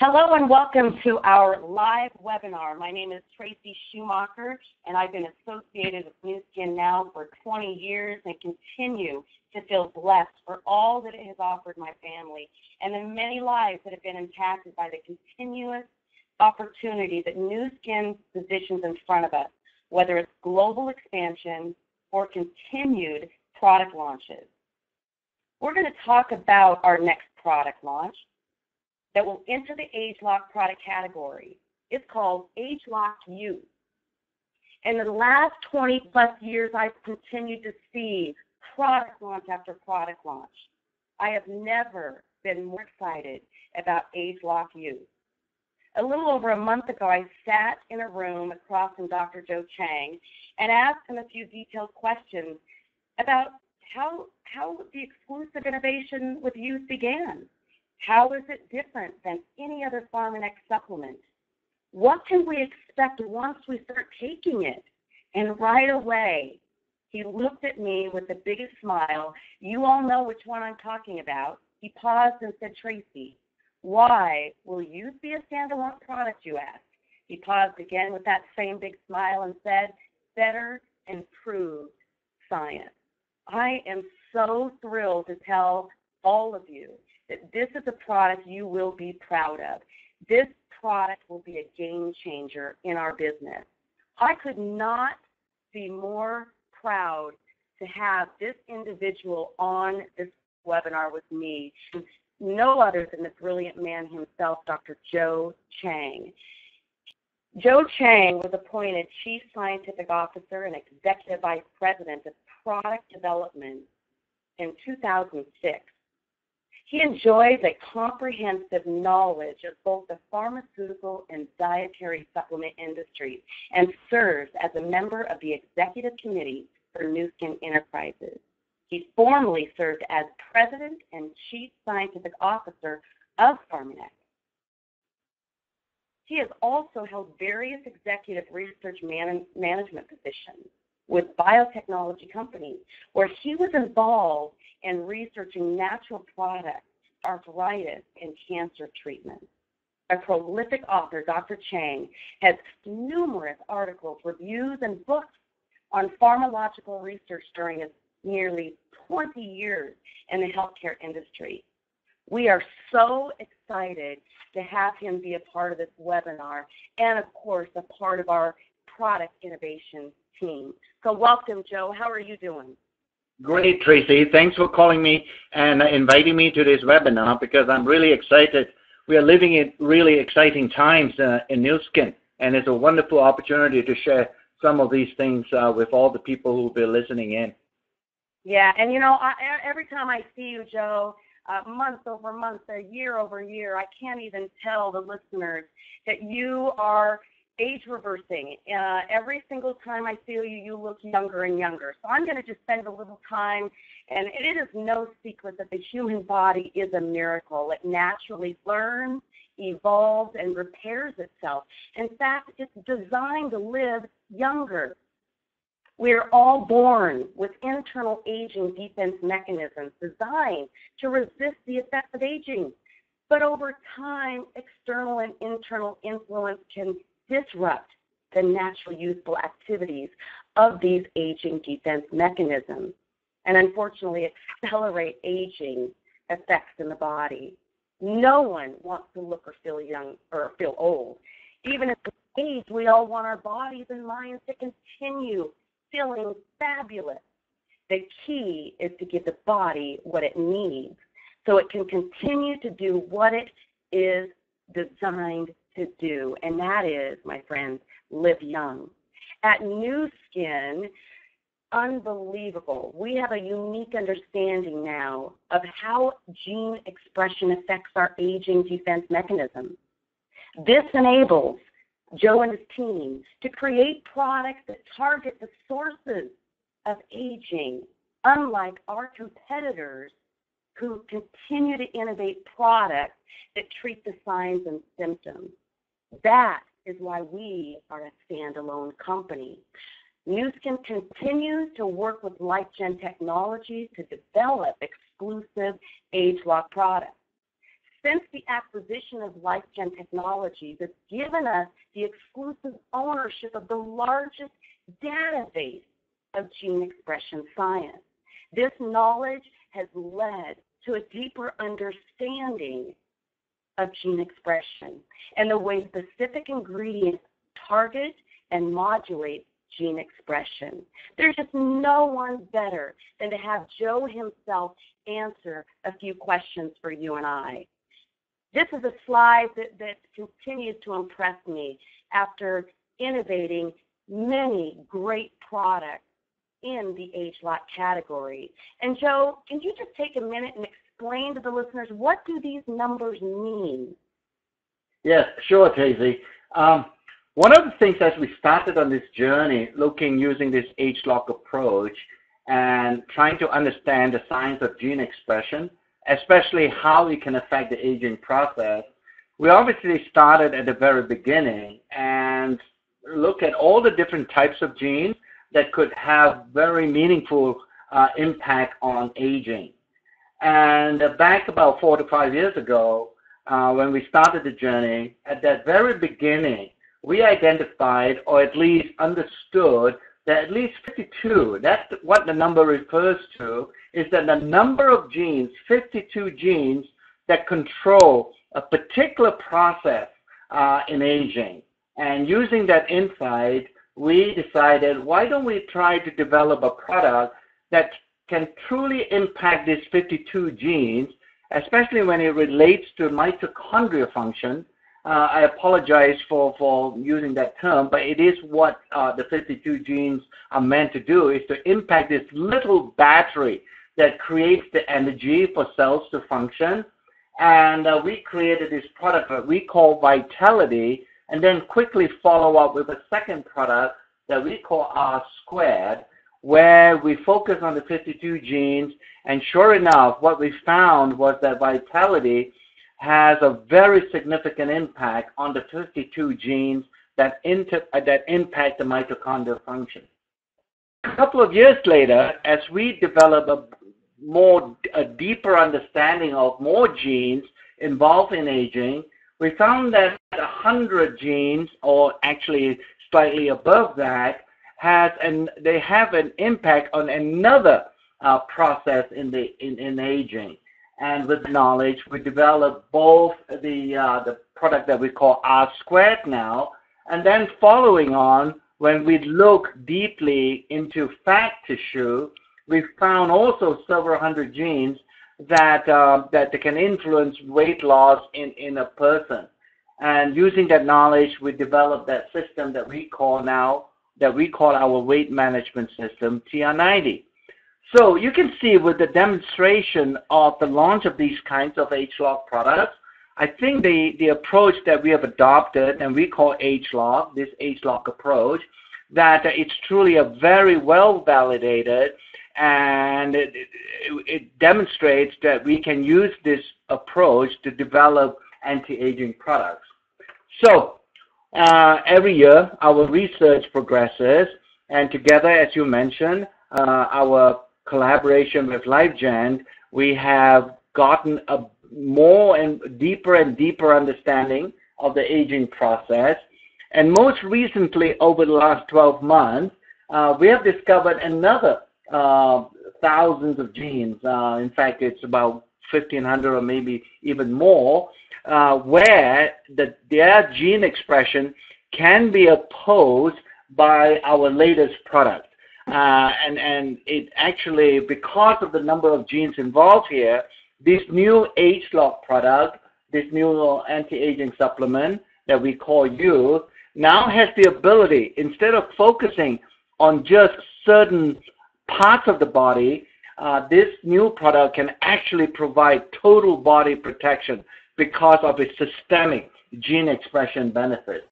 Hello and welcome to our live webinar. My name is Tracy Schumacher, and I've been associated with Nu Skin now for 20 years and continue to feel blessed for all that it has offered my family and the many lives that have been impacted by the continuous opportunity that Nu Skin positions in front of us, whether it's global expansion or continued product launches. We're going to talk about our next product launch that will enter the ageLOC product category. It's called ageLOC Youth. In the last 20 plus years, I've continued to see product launch after product launch. I have never been more excited about ageLOC Youth. A little over a month ago, I sat in a room across from Dr. Joe Chang and asked him a few detailed questions about how the exclusive innovation with youth began. How is it different than any other Pharmanex supplement? What can we expect once we start taking it? And right away, he looked at me with the biggest smile. You all know which one I'm talking about. He paused and said, Tracy, why will youth be a standalone product, you asked? He paused again with that same big smile and said, better improved science. I am so thrilled to tell all of you that this is a product you will be proud of. This product will be a game changer in our business. I could not be more proud to have this individual on this webinar with me, no other than the brilliant man himself, Dr. Joe Chang. Joe Chang was appointed Chief Scientific Officer and Executive Vice President of Product Development in 2006. He enjoys a comprehensive knowledge of both the pharmaceutical and dietary supplement industry and serves as a member of the Executive Committee for Nu Skin Enterprises. He formerly served as President and Chief Scientific Officer of Pharmanex. He has also held various executive research management positions with biotechnology companies, where he was involved in researching natural products, arthritis, and cancer treatment. A prolific author, Dr. Chang has numerous articles, reviews, and books on pharmacological research during his nearly 20 years in the healthcare industry. We are so excited to have him be a part of this webinar and, of course, a part of our product innovation team. So welcome, Joe. How are you doing? Great, Tracy. Thanks for calling me and inviting me to this webinar because I'm really excited. We are living in really exciting times in Nu Skin, and it's a wonderful opportunity to share some of these things with all the people who will be listening in. Yeah, and you know, every time I see you, Joe, month over month, year over year, I can't even tell the listeners that you are age reversing. Every single time I see you, you look younger and younger. So I'm going to just spend a little time, and it is no secret that the human body is a miracle. It naturally learns, evolves, and repairs itself. In fact, it's designed to live younger. We're all born with internal aging defense mechanisms designed to resist the effects of aging. But over time, external and internal influence can disrupt the natural youthful activities of these aging defense mechanisms and unfortunately accelerate aging effects in the body. No one wants to look or feel young or feel old. Even at this age, we all want our bodies and minds to continue feeling fabulous. The key is to give the body what it needs so it can continue to do what it is designed to do, and that is, my friends, live young. At Nu Skin, unbelievable. We have a unique understanding now of how gene expression affects our aging defense mechanism. This enables Joe and his team to create products that target the sources of aging, unlike our competitors who continue to innovate products that treat the signs and symptoms. That is why we are a standalone company. Nu Skin continues to work with LifeGen Technologies to develop exclusive ageLOC products. Since the acquisition of LifeGen Technologies, it's given us the exclusive ownership of the largest database of gene expression science. This knowledge has led to a deeper understanding of gene expression and the way specific ingredients target and modulate gene expression. There's just no one better than to have Joe himself answer a few questions for you and I. This is a slide that continues to impress me after innovating many great products in the ageLOC category. And Joe, can you just take a minute and explain to the listeners, what do these numbers mean? Yes, sure, Tracy. One of the things as we started on this journey, using this ageLOC approach and trying to understand the science of gene expression, especially how it can affect the aging process, we obviously started at the very beginning and look at all the different types of genes that could have very meaningful impact on aging. And back about 4 to 5 years ago, when we started the journey, at that very beginning, we identified, or at least understood, that at least 52, that's what the number refers to, is that the number of genes, 52 genes, that control a particular process in aging. And using that insight, we decided, why don't we try to develop a product that can truly impact these 52 genes, especially when it relates to mitochondrial function. I apologize for using that term, but it is what the 52 genes are meant to do, is to impact this little battery that creates the energy for cells to function. And we created this product that we call Vitality, and then quickly follow up with a second product that we call R², where we focus on the 52 genes. And sure enough, what we found was that Vitality has a very significant impact on the 52 genes that impact the mitochondrial function. A couple of years later, as we develop a deeper understanding of more genes involved in aging, we found that 100 genes, or actually slightly above that, they have an impact on another process in aging. And with knowledge, we developed both the product that we call R² now, and then following on, when we look deeply into fat tissue, we found also several hundred genes that can influence weight loss in a person. And using that knowledge, we developed that system that we call our weight management system, TR90. So you can see with the demonstration of the launch of these kinds of ageLOC products, I think the approach that we have adopted, and we call ageLOC, this ageLOC approach, that it's truly a very well validated, and it demonstrates that we can use this approach to develop anti-aging products. So every year our research progresses, and together, as you mentioned, our collaboration with LifeGen, we have gotten a more and deeper understanding of the aging process. And most recently, over the last 12 months, we have discovered another thousands of genes. In fact, it's about 1,500 or maybe even more, where their gene expression can be opposed by our latest product. And it actually, because of the number of genes involved here, this new ageLOC product, this new anti-aging supplement that we call Youth, now has the ability, instead of focusing on just certain parts of the body, this new product can actually provide total body protection because of its systemic gene expression benefits.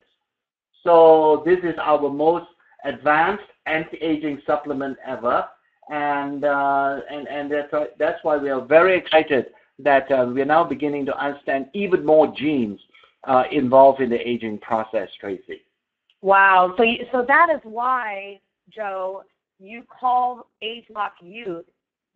So this is our most advanced anti-aging supplement ever, and that's why we are very excited that we are now beginning to understand even more genes involved in the aging process, Tracy. Wow. So that is why, Joe, you call ageLOC Youth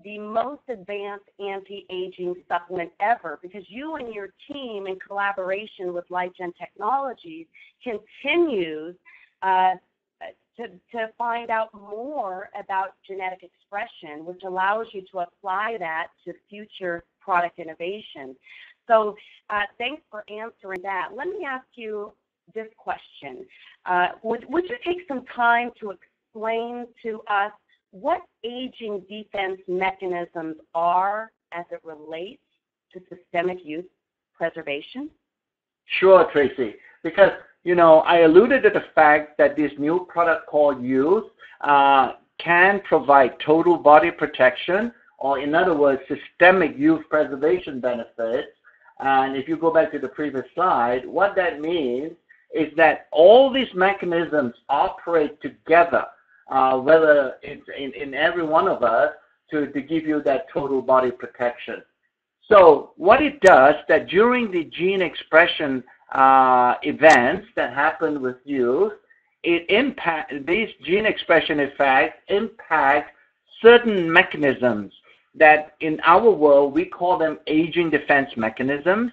the most advanced anti-aging supplement ever, because you and your team, in collaboration with LifeGen Technologies, continues to find out more about genetic expression, which allows you to apply that to future product innovation. So thanks for answering that. Let me ask you this question. Would you take some time to explain to us what aging defense mechanisms are as it relates to systemic youth preservation? Sure, Tracy, because, I alluded to the fact that this new product called Youth can provide total body protection, or in other words, systemic youth preservation benefits. And if you go back to the previous slide, what that means is that all these mechanisms operate together, whether it's in every one of us, to give you that total body protection. So what it does, that during the gene expression events that happen with youth, these gene expression effects impact certain mechanisms that in our world we call them aging defense mechanisms.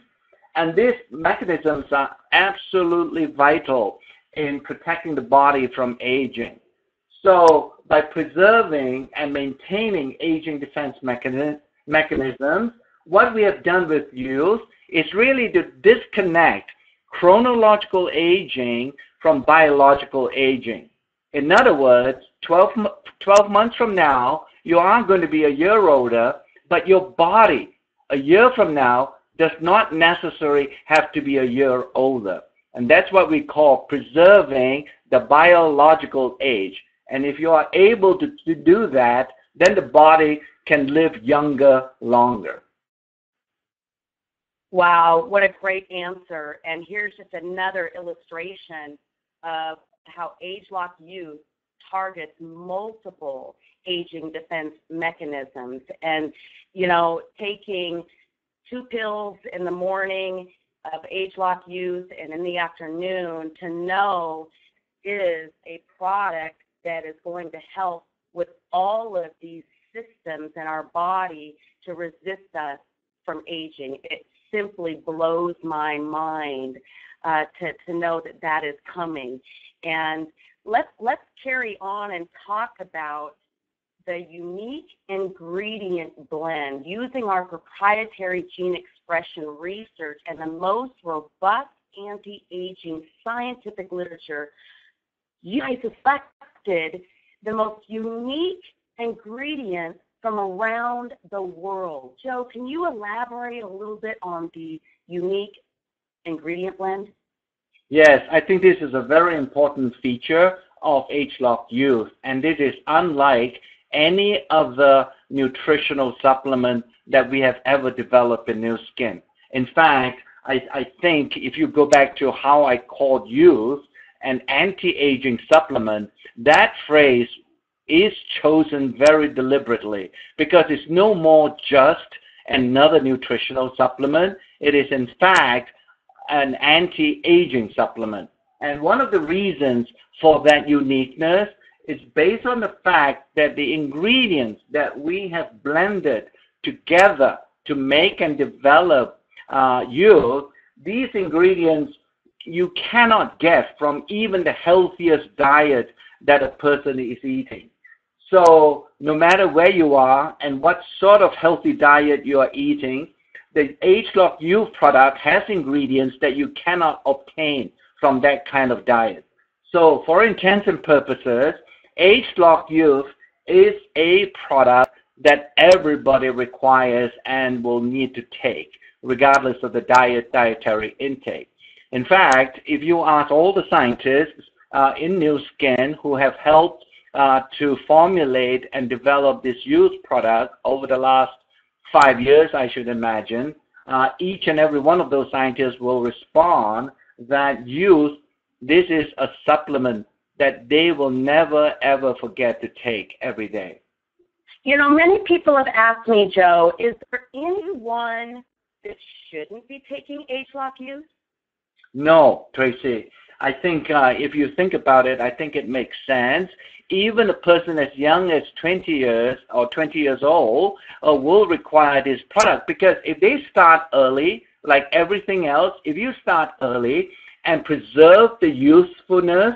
And these mechanisms are absolutely vital in protecting the body from aging. So by preserving and maintaining aging defense mechanisms, what we have done with youth is really to disconnect chronological aging from biological aging. In other words, 12 months from now, you are going to be a year older, but your body a year from now does not necessarily have to be a year older. And that's what we call preserving the biological age. And if you are able to do that, then the body can live younger, longer. Wow, what a great answer. And here's just another illustration of how ageLOC Youth targets multiple aging defense mechanisms. And, taking 2 pills in the morning of ageLOC Youth and in the afternoon to know is a product that is going to help with all of these systems in our body to resist us from aging. It simply blows my mind to know that is coming. And let's carry on and talk about the unique ingredient blend using our proprietary gene expression research and the most robust anti-aging scientific literature. You guys selected the most unique ingredient from around the world. Joe, can you elaborate a little bit on the unique ingredient blend? Yes, I think this is a very important feature of ageLOC Youth, and this is unlike any other nutritional supplement that we have ever developed in Nu Skin. In fact, I think if you go back to how I called Youth an anti-aging supplement, that phrase is chosen very deliberately because it's no more just another nutritional supplement. It is in fact an anti-aging supplement. And one of the reasons for that uniqueness is based on the fact that the ingredients that we have blended together to make and develop Youth, these ingredients you cannot get from even the healthiest diet that a person is eating. So no matter where you are and what sort of healthy diet you are eating, the ageLOC Youth product has ingredients that you cannot obtain from that kind of diet. So for intents and purposes, ageLOC Youth is a product that everybody requires and will need to take, regardless of the dietary intake. In fact, if you ask all the scientists in Nu Skin who have helped to formulate and develop this Youth product over the last 5 years, I should imagine, each and every one of those scientists will respond that Youth, this is a supplement that they will never ever forget to take every day. Many people have asked me, Joe, is there anyone that shouldn't be taking ageLOC Youth? No, Tracy. I think if you think about it, I think it makes sense. Even a person as young as 20 years or 20 years old will require this product, because if they start early, like everything else, if you start early and preserve the usefulness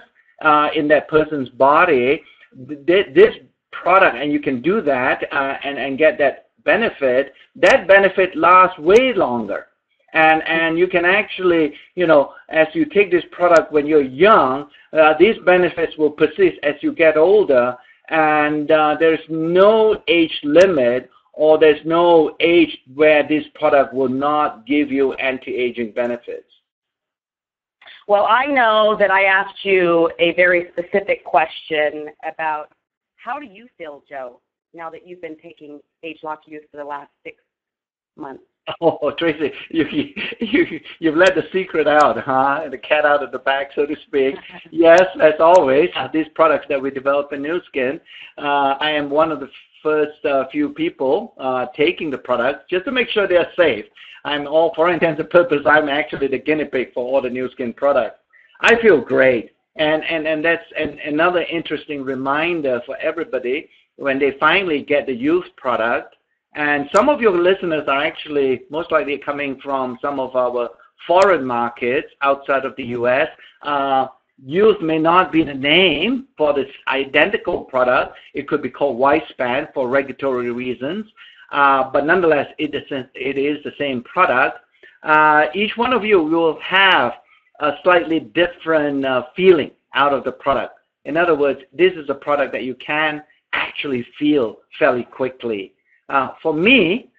in that person's body, this product, and you can do that and get that benefit lasts way longer. And you can actually, as you take this product when you're young, these benefits will persist as you get older, and there's no age limit, or there's no age where this product will not give you anti-aging benefits. Well, I know that I asked you a very specific question about how do you feel, Joe, now that you've been taking ageLOC Youth for the last 6 months? Oh, Tracy, you've let the secret out, huh? The cat out of the bag, so to speak. Yes, as always, these products that we develop in Nu Skin, I am one of the first few people taking the products just to make sure they're safe. For intents and purposes, I'm actually the guinea pig for all the Nu Skin products. I feel great, and that's another interesting reminder for everybody when they finally get the youth product. And some of your listeners are actually most likely coming from some of our foreign markets outside of the U.S. Youth may not be the name for this identical product. It could be called Widespan for regulatory reasons. But nonetheless, it is the same product. Each one of you will have a slightly different feeling out of the product. In other words, this is a product that you can actually feel fairly quickly. For me,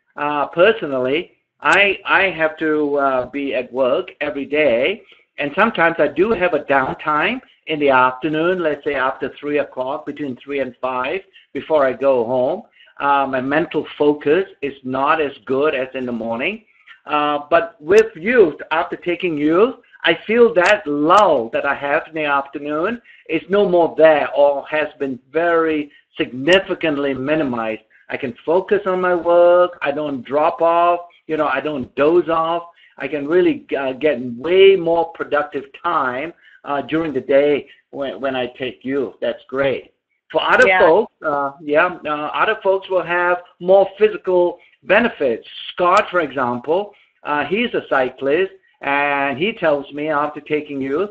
personally, I have to be at work every day, and sometimes I do have a downtime in the afternoon, let's say after 3 o'clock, between 3 and 5, before I go home. My mental focus is not as good as in the morning. But with youth, after taking youth, I feel that lull that I have in the afternoon is no more there, or has been very significantly minimized. I can focus on my work. I don't drop off. I don't doze off. I can really get way more productive time during the day when I take youth. That's great. For other folks, other folks will have more physical benefits. Scott, for example, he's a cyclist, and he tells me after taking youth,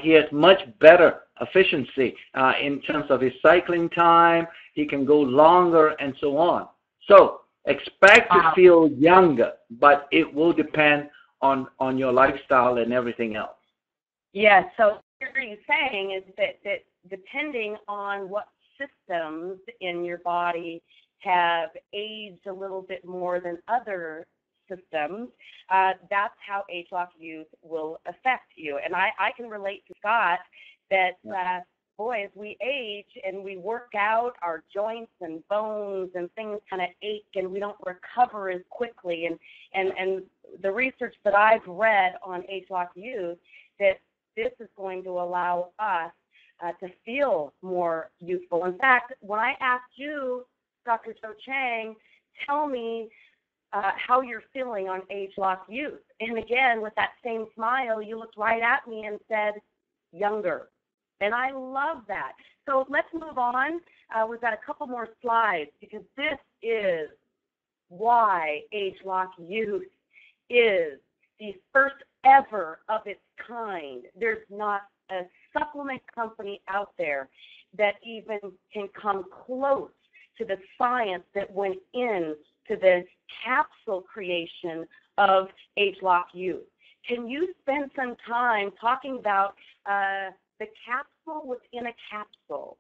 he has much better efficiency in terms of his cycling time. He can go longer and so on. So expect to feel younger, but it will depend on your lifestyle and everything else. Yes, so what you're saying is that depending on what systems in your body have aged a little bit more than other systems, that's how ageLOC Youth will affect you. And I can relate to Scott that, as we age and we work out, our joints and bones and things kind of ache, and we don't recover as quickly. And the research that I've read on ageLOC Youth, that this is going to allow us to feel more youthful. In fact, when I asked you, Dr. Joe Chang, tell me how you're feeling on ageLOC Youth. And again, with that same smile, you looked right at me and said, younger. And I love that. So let's move on. We've got a couple more slides, because this is why ageLOC Youth is the first ever of its kind. There's not a supplement company out there that even can come close to the science that went into the capsule creation of ageLOC Youth. Can you spend some time talking about the capsule within a capsule?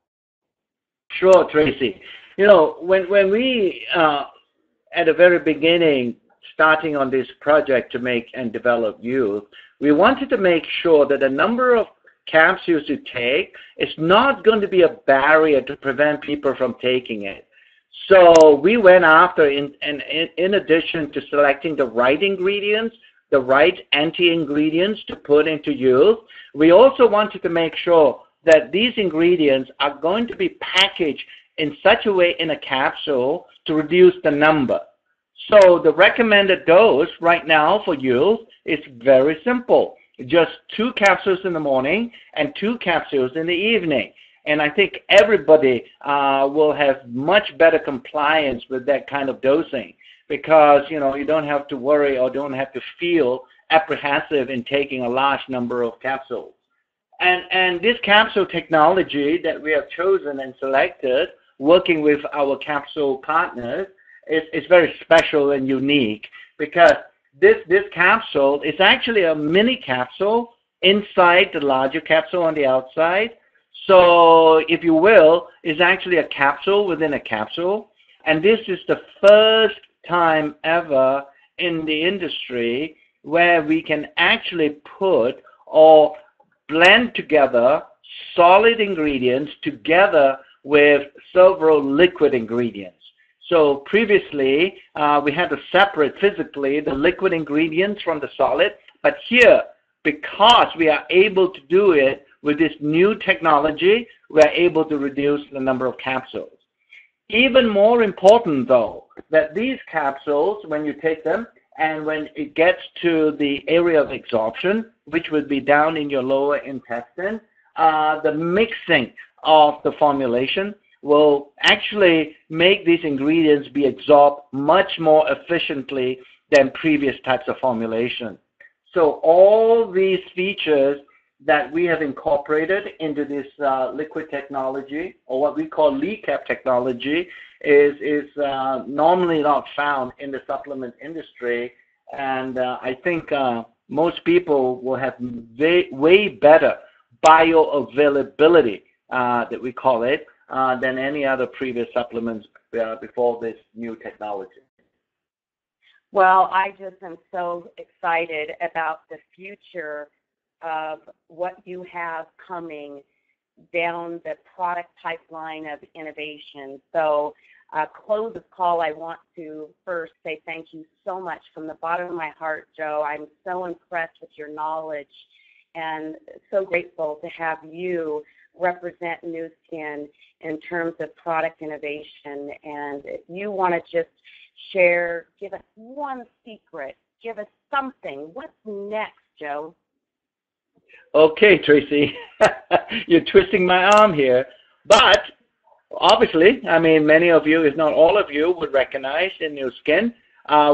Sure, Tracy. When we, at the very beginning, starting on this project to make and develop youth, we wanted to make sure that the number of capsules you take is not going to be a barrier to prevent people from taking it. So we went after, in addition to selecting the right ingredients, the right anti-ingredients to put into youth, we also wanted to make sure that these ingredients are going to be packaged in such a way in a capsule to reduce the number. So the recommended dose right now for youth is very simple. just 2 capsules in the morning and 2 capsules in the evening. And I think everybody will have much better compliance with that kind of dosing, because you don't have to worry or don't have to feel apprehensive in taking a large number of capsules. And this capsule technology that we have chosen and selected, working with our capsule partners, is very special and unique, because this capsule is actually a mini capsule inside the larger capsule on the outside. So, if you will, it's actually a capsule within a capsule. And this is the first time ever in the industry where we can actually put or blend together solid ingredients together with several liquid ingredients. So previously, we had to separate physically the liquid ingredients from the solid, but here, because we are able to do it with this new technology, we are able to reduce the number of capsules. Even more important, though, that these capsules, when you take them, and when it gets to the area of absorption, which would be down in your lower intestine, the mixing of the formulation will actually make these ingredients be absorbed much more efficiently than previous types of formulation. So all these features that we have incorporated into this liquid technology, or what we call LECAP technology, is normally not found in the supplement industry. And I think most people will have way better bioavailability, that we call it, than any other previous supplements before this new technology. Well, I just am so excited about the future of what you have coming down the product pipeline of innovation. So, close this call, I want to first say thank you so much from the bottom of my heart, Joe. I'm so impressed with your knowledge and so grateful to have you represent Nu Skin in terms of product innovation. And if you want to just share, give us one secret, give us something. What's next, Joe? Okay, Tracy, you're twisting my arm here, but obviously, I mean, many of you, if not all of you, would recognize in Nu Skin,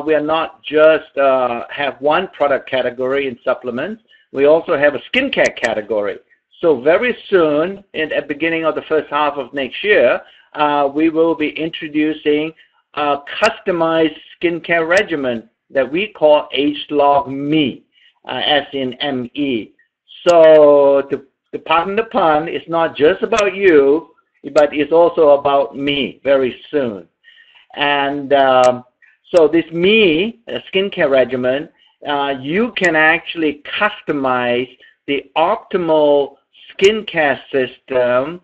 we are not just have one product category in supplements, we also have a skincare category. So very soon, at the beginning of the first half of next year, we will be introducing a customized skincare regimen that we call ageLOC Me, as in M-E. So to pardon the pun, it's not just about you, but it's also about me very soon. And so this Me skincare regimen, you can actually customize the optimal skincare system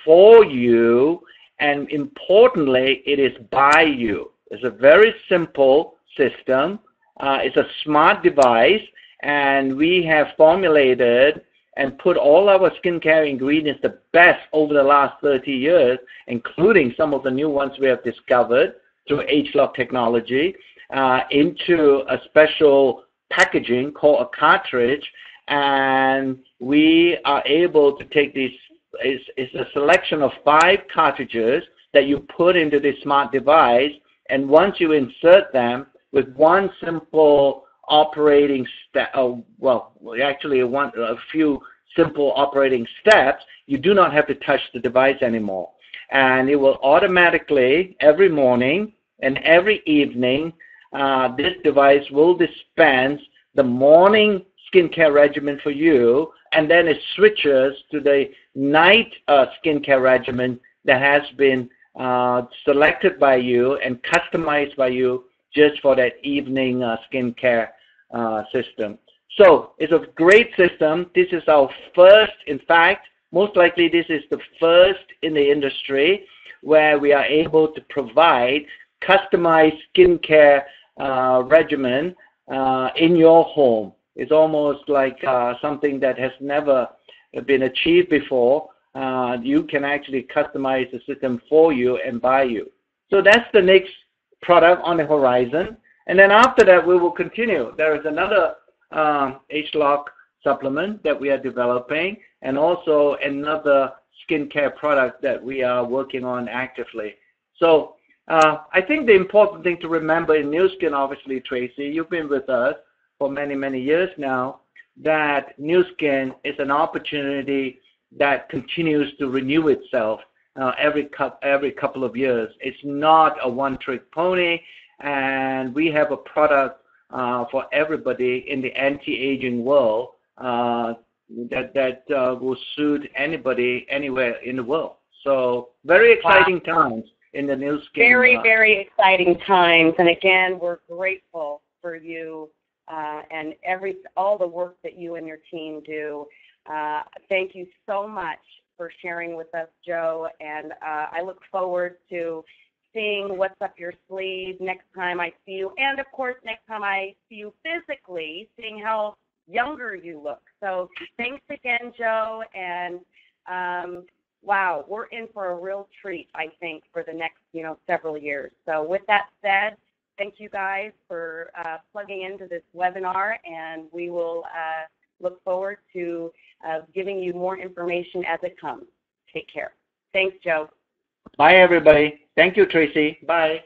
for you, and importantly, it is by you. It's a very simple system. It's a smart device, and we have formulated and put all our skincare ingredients, the best over the last 30 years, including some of the new ones we have discovered through ageLOC technology, into a special packaging called a cartridge. And we are able to take these, it's a selection of 5 cartridges that you put into this smart device, and once you insert them with one simple operating step, actually a few simple operating steps, you do not have to touch the device anymore. And it will automatically, every morning and every evening, this device will dispense the morning skincare regimen for you, and then it switches to the night skincare regimen that has been selected by you and customized by you just for that evening skincare system. So it's a great system. This is our first, in fact, most likely this is the first in the industry where we are able to provide customized skincare regimen in your home. It's almost like something that has never been achieved before. You can actually customize the system for you and by you. So that's the next product on the horizon. And then after that, we will continue. There is another ageLOC supplement that we are developing, and also another skincare product that we are working on actively. So I think the important thing to remember in Nu Skin, obviously, Tracy, you've been with us for many, many years now, that Nu Skin is an opportunity that continues to renew itself every couple of years. It's not a one-trick pony, and we have a product for everybody in the anti-aging world that will suit anybody anywhere in the world. So very exciting times in the Nu Skin. Very, very exciting times. And again, we're grateful for you and all the work that you and your team do. Thank you so much for sharing with us, Joe. And I look forward to seeing what's up your sleeve next time I see you. And, of course, next time I see you physically, seeing how younger you look. So thanks again, Joe. And, wow, we're in for a real treat, I think, for the next, several years. So with that said, thank you guys for plugging into this webinar, and we will look forward to giving you more information as it comes. Take care. Thanks, Joe. Bye, everybody. Thank you, Tracy. Bye.